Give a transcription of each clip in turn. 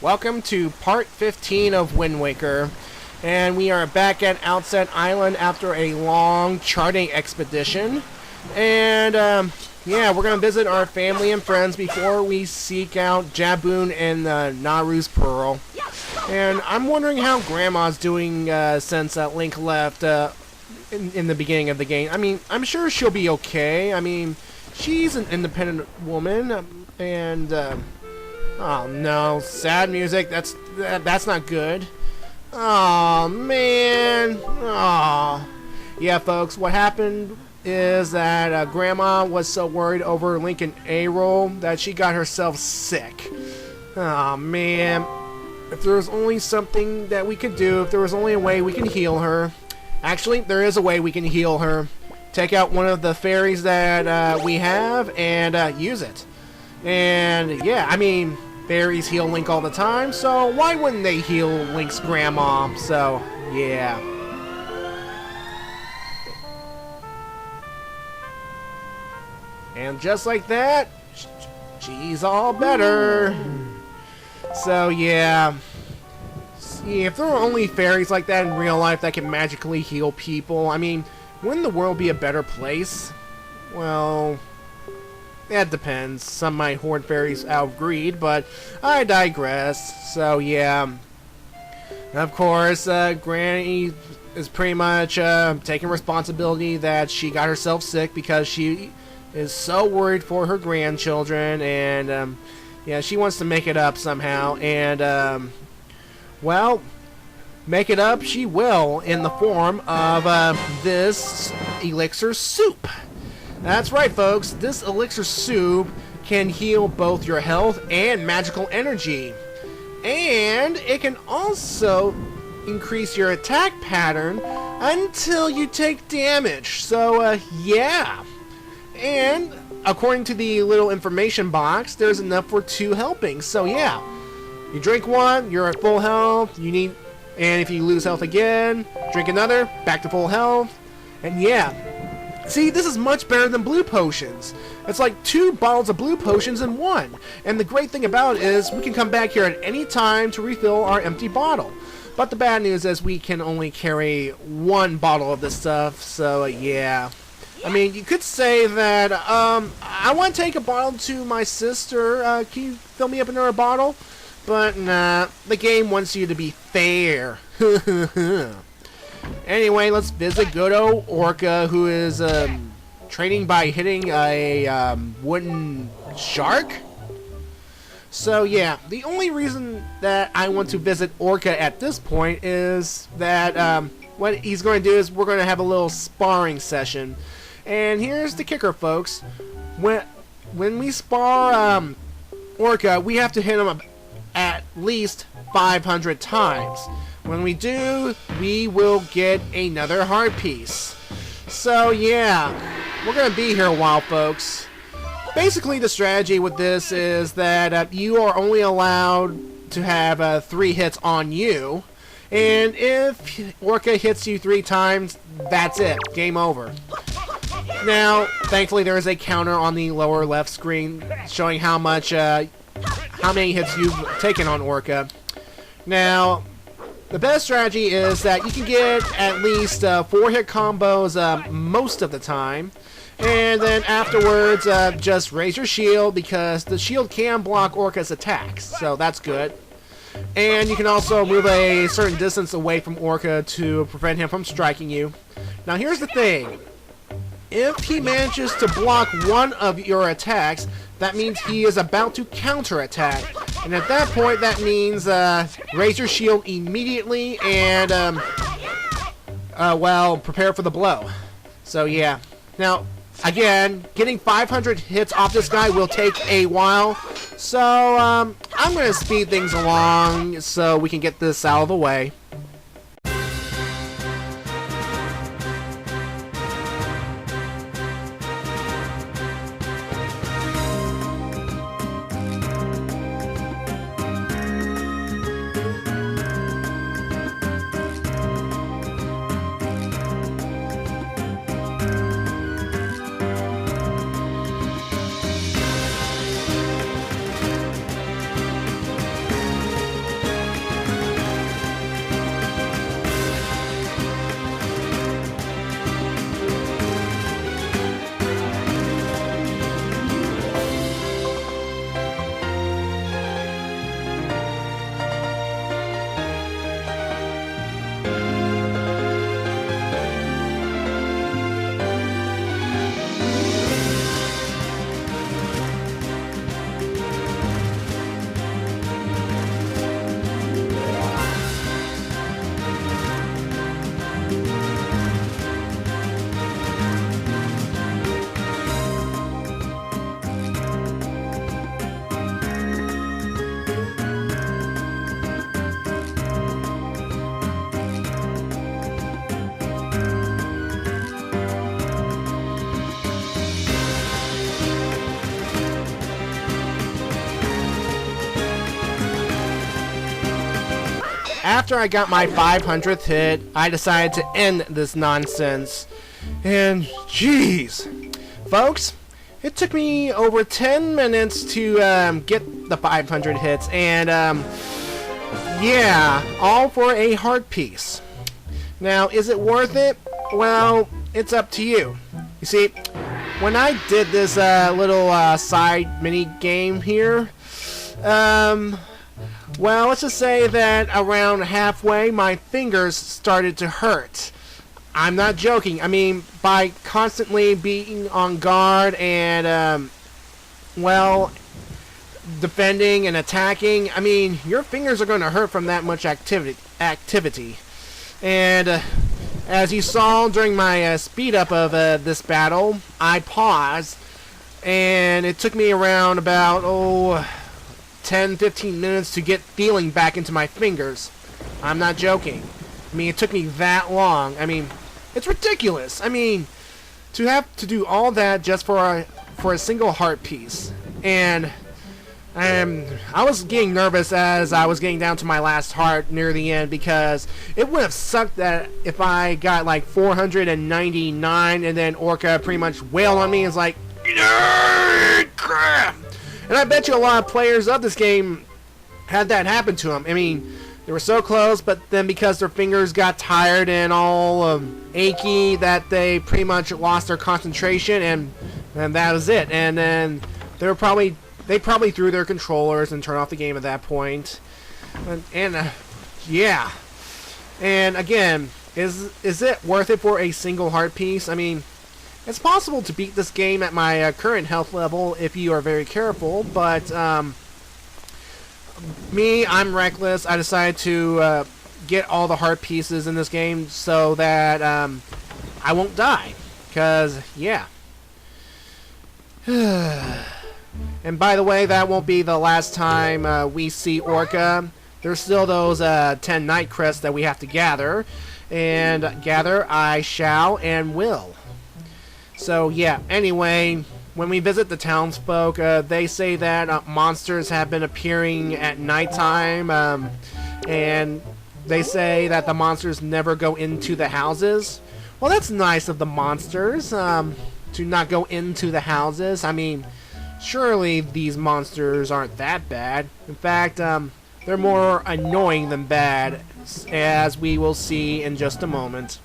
Welcome to part 15 of Wind Waker, and we are back at Outset Island after a long charting expedition, and yeah, we're going to visit our family and friends before we seek out Jabun and Naru's Pearl. And I'm wondering how Grandma's doing since Link left in the beginning of the game. I mean, I'm sure she'll be okay. I mean, she's an independent woman, and oh no, sad music. That's not good. Oh man. Oh. Yeah, folks, what happened is that Grandma was so worried over Link and A-Roll that she got herself sick. Oh man. If there was only something that we could do, if there was only a way we can heal her. Actually, there is a way we can heal her. Take out one of the fairies that we have and use it. And yeah, I mean, fairies heal Link all the time, so why wouldn't they heal Link's grandma? So, yeah. And just like that, she's all better. So, yeah. See, if there were only fairies like that in real life that can magically heal people, I mean, wouldn't the world be a better place? Well, that depends. Some might hoard fairies out of greed, but I digress. So, yeah. Of course, Granny is pretty much taking responsibility that she got herself sick because she is so worried for her grandchildren, and yeah, she wants to make it up somehow, and well, make it up she will in the form of this elixir soup. That's right, folks, this elixir soup can heal both your health and magical energy, and it can also increase your attack pattern until you take damage. So yeah. And according to the little information box, there's enough for 2 helpings. So yeah, you drink one, you're at full health. And if you lose health again, drink another, back to full health. And yeah, see, this is much better than blue potions. It's like 2 bottles of blue potions in one. And the great thing about it is we can come back here at any time to refill our empty bottle. But the bad news is we can only carry 1 bottle of this stuff. So yeah. I mean, you could say that, I want to take a bottle to my sister. Can you fill me up another bottle? But nah, the game wants you to be fair. Anyway, let's visit good old Orca, who is training by hitting a wooden shark. So yeah, the only reason that I want to visit Orca at this point is that what he's going to do is we're going to have a little sparring session. And here's the kicker, folks. When we spar Orca, we have to hit him at least 500 times. When we do, we will get another heart piece. So yeah, we're going to be here a while, folks. Basically, the strategy with this is that you are only allowed to have 3 hits on you. And if Orca hits you 3 times, that's it. Game over. Now, thankfully, there is a counter on the lower left screen showing how many hits you've taken on Orca. Now, the best strategy is that you can get at least 4-hit combos most of the time, and then afterwards, just raise your shield because the shield can block Orca's attacks, so that's good. And you can also move a certain distance away from Orca to prevent him from striking you. Now, here's the thing. If he manages to block one of your attacks, that means he is about to counterattack. And at that point, that means raise your shield immediately and, well, prepare for the blow. So, yeah. Now, again, getting 500 hits off this guy will take a while. So, I'm going to speed things along so we can get this out of the way. after I got my 500th hit, I decided to end this nonsense. And, jeez. Folks, it took me over 10 minutes to get the 500 hits, and yeah, all for a heart piece. Now, is it worth it? Well, it's up to you. You see, when I did this little side mini game here, well, let's just say that around halfway, my fingers started to hurt. I'm not joking. I mean, by constantly being on guard and, well, defending and attacking, I mean, your fingers are going to hurt from that much activity. And as you saw during my speed up of this battle, I paused, and it took me around about 10-15 minutes to get feeling back into my fingers. I'm not joking. I mean, it took me that long. I mean, it's ridiculous. I mean, to have to do all that just for a single heart piece. And I was getting nervous as I was getting down to my last heart near the end, because it would have sucked that if I got like 499 and then Orca pretty much wailed on me. It's like, crap. And I bet you a lot of players of this game had that happen to them. I mean, they were so close, but then because their fingers got tired and all achy, that they pretty much lost their concentration, and that was it. And then they probably threw their controllers and turned off the game at that point. And yeah. And again, is it worth it for a single heart piece? I mean, it's possible to beat this game at my current health level if you are very careful, but me, I'm reckless. I decided to get all the heart pieces in this game so that I won't die. Because, yeah. And by the way, that won't be the last time we see Orca. There's still those 10 night crests that we have to gather. And gather I shall and will. So, yeah, anyway, when we visit the townsfolk, they say that monsters have been appearing at nighttime, and they say that the monsters never go into the houses. Well, that's nice of the monsters, to not go into the houses. I mean, surely these monsters aren't that bad. In fact, they're more annoying than bad, as we will see in just a moment.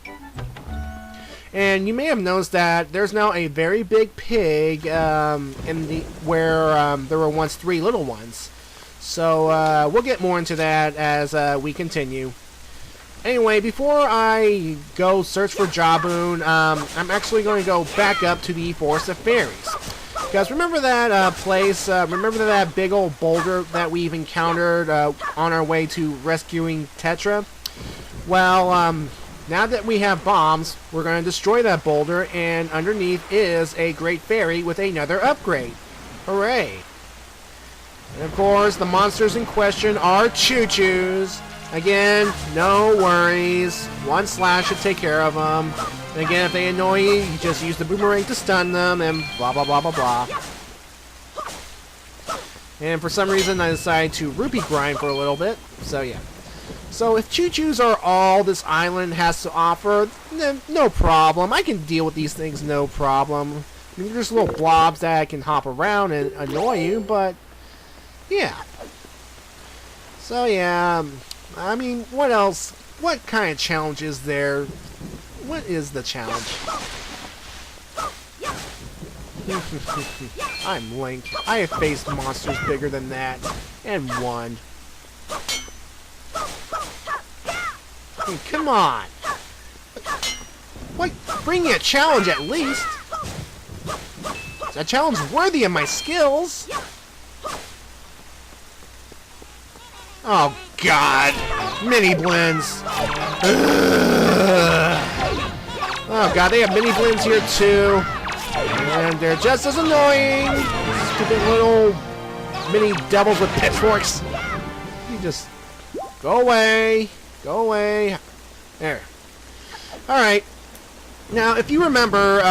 And you may have noticed that there's now a very big pig where there were once 3 little ones. So we'll get more into that as we continue. Anyway, before I go search for Jabun, I'm actually going to go back up to the Forest of Fairies. Because remember that place, remember that big old boulder that we've encountered on our way to rescuing Tetra? Well, now that we have bombs, we're going to destroy that boulder, and underneath is a great fairy with another upgrade. Hooray! And of course, the monsters in question are choo-choos. Again, no worries. 1 slash should take care of them. And again, if they annoy you, you just use the boomerang to stun them, and blah blah blah blah blah. And for some reason, I decided to rupee grind for a little bit, so yeah. So if choo-choos are all this island has to offer, then no problem. I can deal with these things, no problem. I mean, there's little blobs that can hop around and annoy you, but yeah. So yeah, I mean, what else? What kind of challenge is there? What is the challenge? I'm Link. I have faced monsters bigger than that, and won. I mean, come on! What? Bring me a challenge at least! A challenge worthy of my skills! Oh god! Mini blends! Oh god, they have mini blends here too! And they're just as annoying! Stupid little mini devils with pitchforks! You just... go away! Go away! There. Alright. Now, if you remember,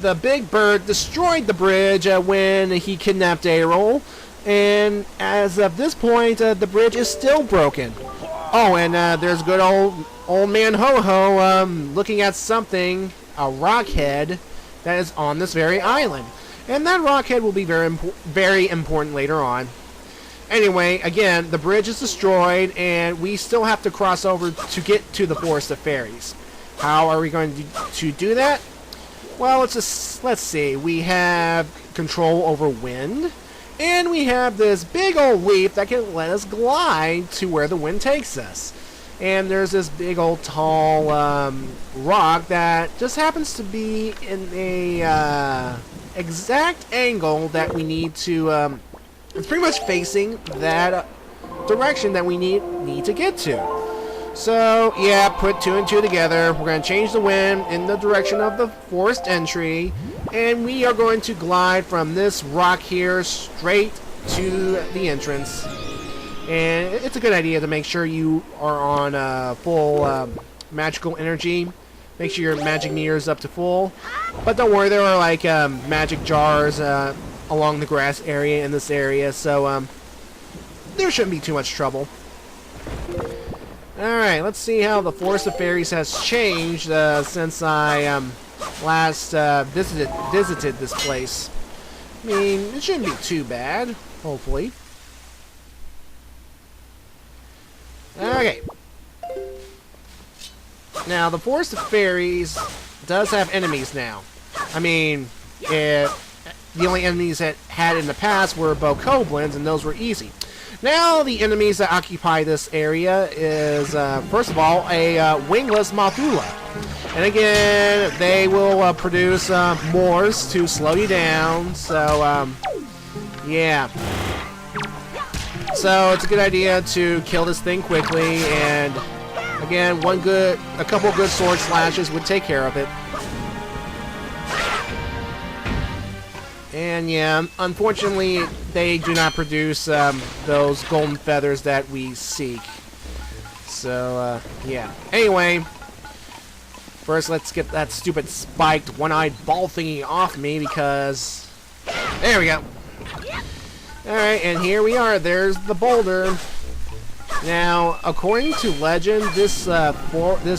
the big bird destroyed the bridge when he kidnapped Errol, and as of this point, the bridge is still broken. Oh, and there's good old man Ho-Ho looking at something, a rock head, that is on this very island. And that rock head will be very important later on. Anyway, again, the bridge is destroyed, and we still have to cross over to get to the Forest of Fairies. How are we going to do that? Well, let's see. We have control over wind, and we have this big old leaf that can let us glide to where the wind takes us. And there's this big old tall rock that just happens to be in a exact angle that we need to. It's pretty much facing that direction that we need to get to. So, yeah, put 2 and 2 together. We're going to change the wind in the direction of the forest entry. And we are going to glide from this rock here straight to the entrance. And it's a good idea to make sure you are on full magical energy. Make sure your magic meter is up to full. But don't worry, there are like magic jars along the grass area in this area. So there shouldn't be too much trouble. Alright, let's see how the Forest of Fairies has changed since I last visited this place. I mean, it shouldn't be too bad, hopefully. Okay. Now, the Forest of Fairies does have enemies now. I mean, the only enemies it had in the past were Bokoblins, and those were easy. Now, the enemies that occupy this area is, first of all, a wingless Mothula. And again, they will produce Moors to slow you down, so, yeah. So, it's a good idea to kill this thing quickly, and, again, a couple good sword slashes would take care of it. And yeah, unfortunately, they do not produce those golden feathers that we seek. So, yeah. Anyway, first let's get that stupid spiked one-eyed ball thingy off me because... There we go. Alright, and here we are. There's the boulder. Now, according to legend, this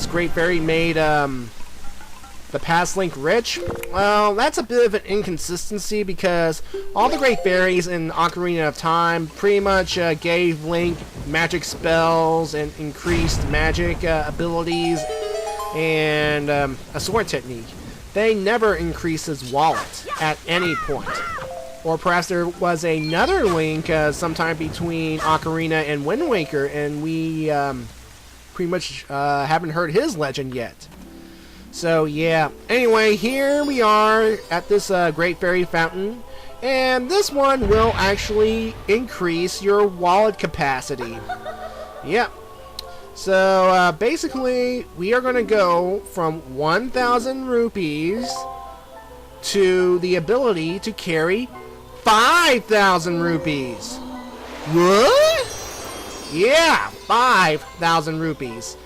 Great Fairy made... the past Link rich? Well, that's a bit of an inconsistency because all the Great Fairies in Ocarina of Time pretty much gave Link magic spells and increased magic abilities and a sword technique. They never increased his wallet at any point. Or perhaps there was another Link sometime between Ocarina and Wind Waker and we pretty much haven't heard his legend yet. So, yeah. Anyway, here we are at this Great Fairy Fountain. And this one will actually increase your wallet capacity. Yep. So, basically, we are going to go from 1,000 rupees to the ability to carry 5,000 rupees. What? Yeah, 5,000 rupees.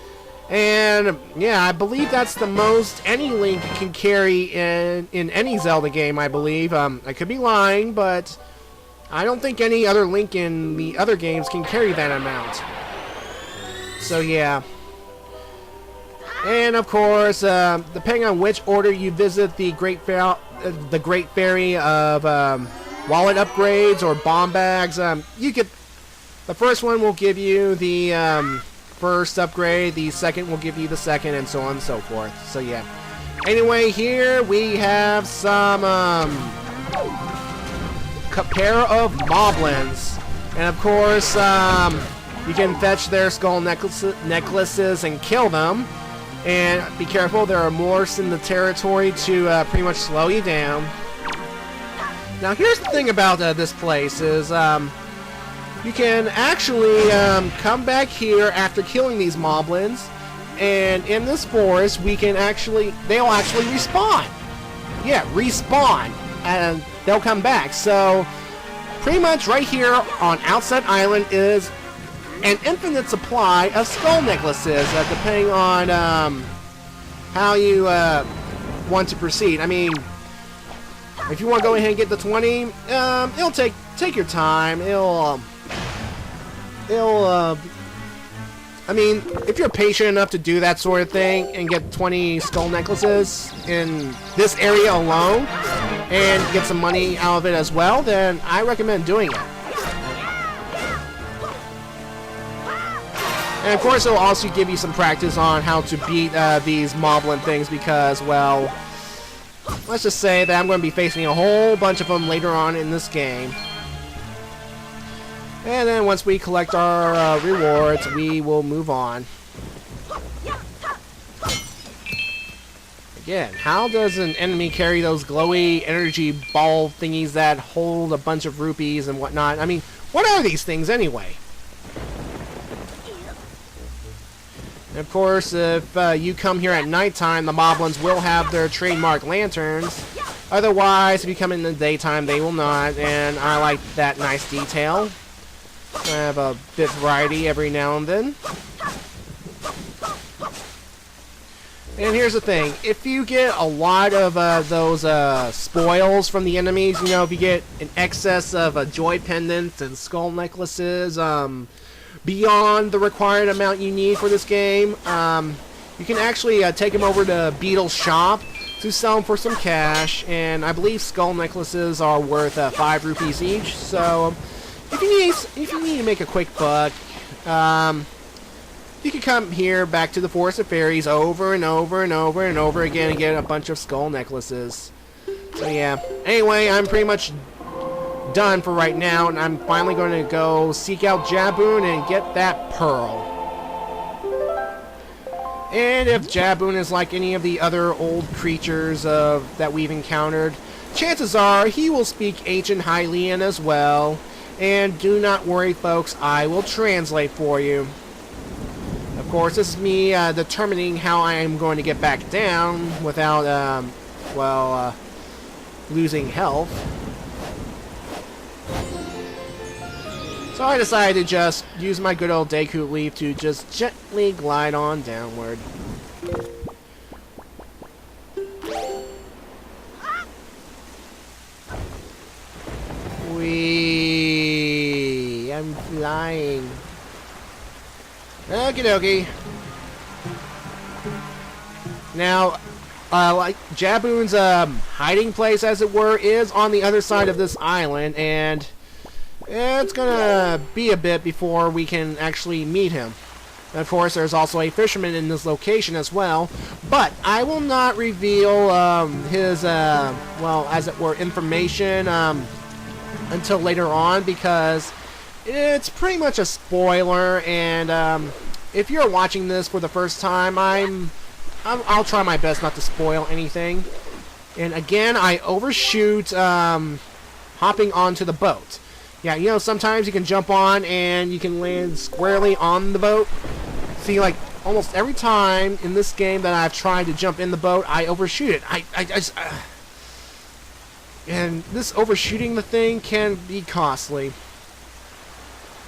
And, yeah, I believe that's the most any Link can carry in any Zelda game, I believe. I could be lying, but I don't think any other Link in the other games can carry that amount. So, yeah. And, of course, depending on which order you visit the Great Fairy of wallet upgrades or bomb bags, you get... The first one will give you the... first upgrade, the second will give you the second, and so on and so forth. So yeah. Anyway, here we have some pair of moblins, and of course you can fetch their skull necklaces and kill them. And be careful, there are Morphs in the territory to pretty much slow you down. Now here's the thing about this place is you can actually come back here after killing these moblins, and in this forest we can they'll actually respawn. Yeah, respawn, and they'll come back. So pretty much right here on Outset Island is an infinite supply of skull necklaces, depending on how you want to proceed. I mean, if you want to go ahead and get the 20, it'll take your time. It'll I mean, if you're patient enough to do that sort of thing and get 20 skull necklaces in this area alone and get some money out of it as well, then I recommend doing it. And of course, it'll also give you some practice on how to beat these moblin things because, well, let's just say that I'm going to be facing a whole bunch of them later on in this game. And then once we collect our rewards, we will move on. Again, how does an enemy carry those glowy energy ball thingies that hold a bunch of rupees and whatnot? I mean, what are these things anyway? And of course, if you come here at nighttime, the moblins will have their trademark lanterns. Otherwise, if you come in the daytime, they will not. And I like that nice detail. I have a bit variety every now and then. And here's the thing. If you get a lot of those spoils from the enemies, you know, if you get an excess of joy pendants and skull necklaces, beyond the required amount you need for this game, you can actually take them over to Beetle's shop to sell them for some cash. And I believe skull necklaces are worth 5 rupees each. So if you need to make a quick buck, you can come here back to the Forest of Fairies over and over and over and over again and get a bunch of skull necklaces. So yeah. Anyway, I'm pretty much done for right now, and I'm finally going to go seek out Jabun and get that pearl. And if Jabun is like any of the other old creatures that we've encountered, chances are he will speak ancient Hylian as well. And do not worry, folks, I will translate for you. Of course, this is me determining how I am going to get back down without, losing health. So I decided to just use my good old Deku Leaf to just gently glide on downward. Whee! I'm flying. Okie dokie. Now, like Jabun's hiding place, as it were, is on the other side of this island, and it's gonna be a bit before we can actually meet him. And of course, there's also a fisherman in this location as well, but I will not reveal his, as it were, information until later on, because it's pretty much a spoiler, and if you're watching this for the first time, I'll try my best not to spoil anything. And again, I overshoot hopping onto the boat. Yeah, you know, sometimes you can jump on and you can land squarely on the boat. See, like, almost every time in this game that I've tried to jump in the boat, I overshoot it. And this overshooting the thing can be costly.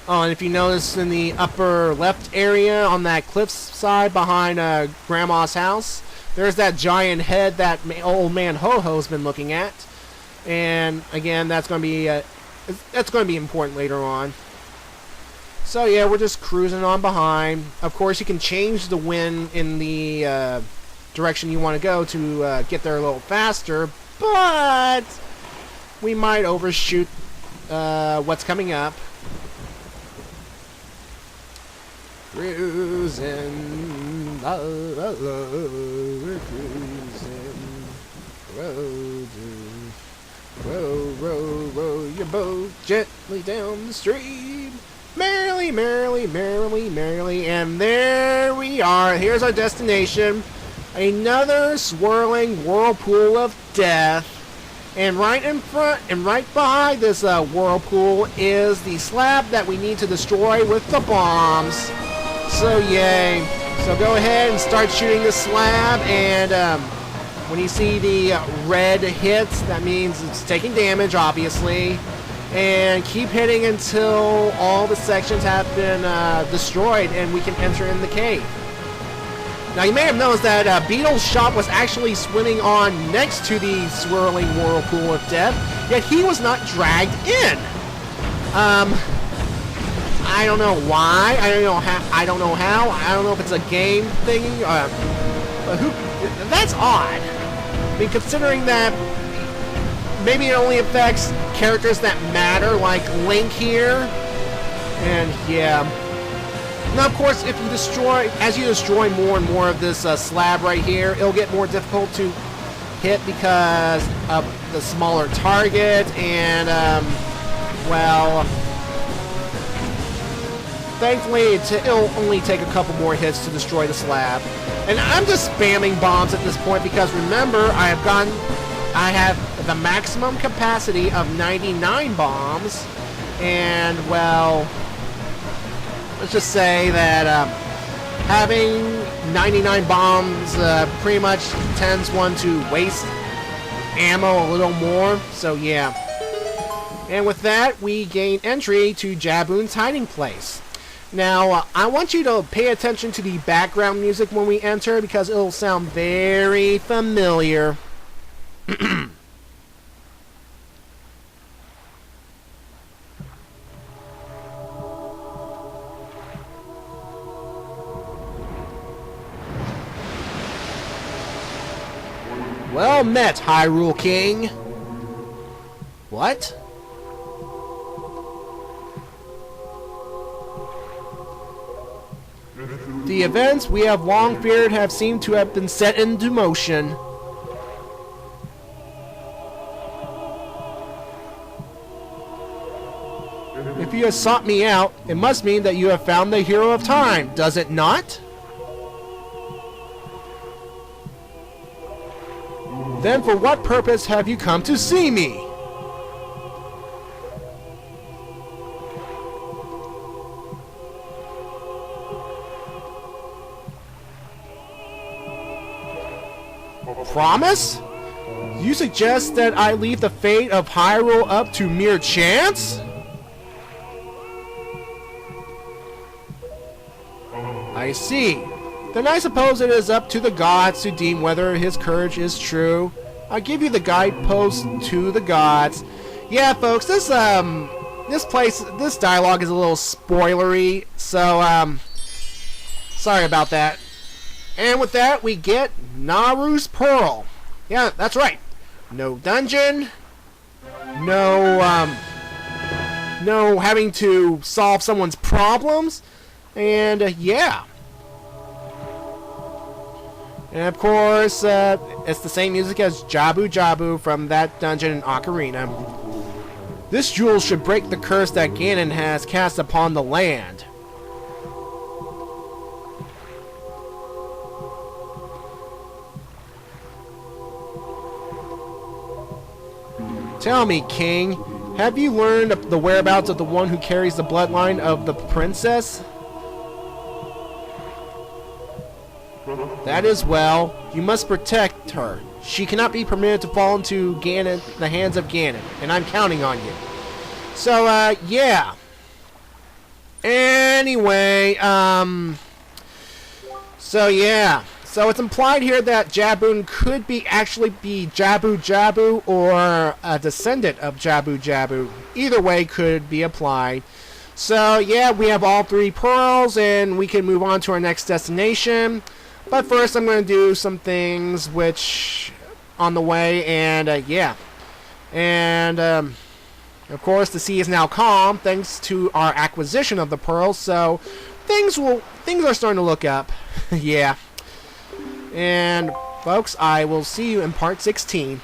Oh, and if you notice in the upper left area on that cliff side behind Grandma's house, there's that giant head that old man Ho-Ho's been looking at. And again, that's going to be important later on. So yeah, we're just cruising on behind. Of course, you can change the wind in the direction you want to go to get there a little faster, but we might overshoot what's coming up. Cruising, we're cruising, row your boat gently down the stream, merrily, merrily, merrily, merrily, and there we are. Here's our destination, another swirling whirlpool of death. And right in front and right behind this whirlpool is the slab that we need to destroy with the bombs. So yay. So go ahead and start shooting the slab, and when you see the red hits, that means it's taking damage, obviously. And keep hitting until all the sections have been destroyed and we can enter in the cave. Now you may have noticed that Beetle's shop was actually swimming on next to the swirling whirlpool of death, yet he was not dragged in. I don't know why. I don't know how. I don't know how. I don't know if it's a game thingy. But who? That's odd. I mean, considering that maybe it only affects characters that matter, like Link here. And yeah. Now, of course, if you destroy, as you destroy more and more of this slab right here, it'll get more difficult to hit because of the smaller target and, well, thankfully it'll only take a couple more hits to destroy the slab. And I'm just spamming bombs at this point because remember, I have the maximum capacity of 99 bombs, and well, let's just say that having 99 bombs pretty much tends one to waste ammo a little more, so yeah. And with that, we gain entry to Jabun's hiding place. Now, I want you to pay attention to the background music when we enter because it'll sound very familiar. Well met, Hyrule King. What? The events we have long feared have seemed to have been set into motion. If you have sought me out, it must mean that you have found the hero of time, does it not? Then for what purpose have you come to see me? Promise? You suggest that I leave the fate of Hyrule up to mere chance? I see. Then I suppose it is up to the gods to deem whether his courage is true. I'll give you the guidepost to the gods. Yeah, folks, this dialogue is a little spoilery, so sorry about that. And with that, we get Naru's Pearl. Yeah, that's right. No dungeon. No having to solve someone's problems. And yeah. And of course, it's the same music as Jabu Jabu from that dungeon in Ocarina. This jewel should break the curse that Ganon has cast upon the land. Tell me, King, have you learned the whereabouts of the one who carries the bloodline of the princess? That is well. You must protect her. She cannot be permitted to fall into the hands of Ganon, and I'm counting on you. So, yeah. Anyway, so yeah. So it's implied here that Jabun could actually be Jabu Jabu or a descendant of Jabu Jabu. Either way could be applied. So yeah, we have all 3 pearls and we can move on to our next destination. But first I'm going to do some things which on the way, and yeah. And of course the sea is now calm thanks to our acquisition of the pearls, so things are starting to look up. Yeah. And folks, I will see you in part 16.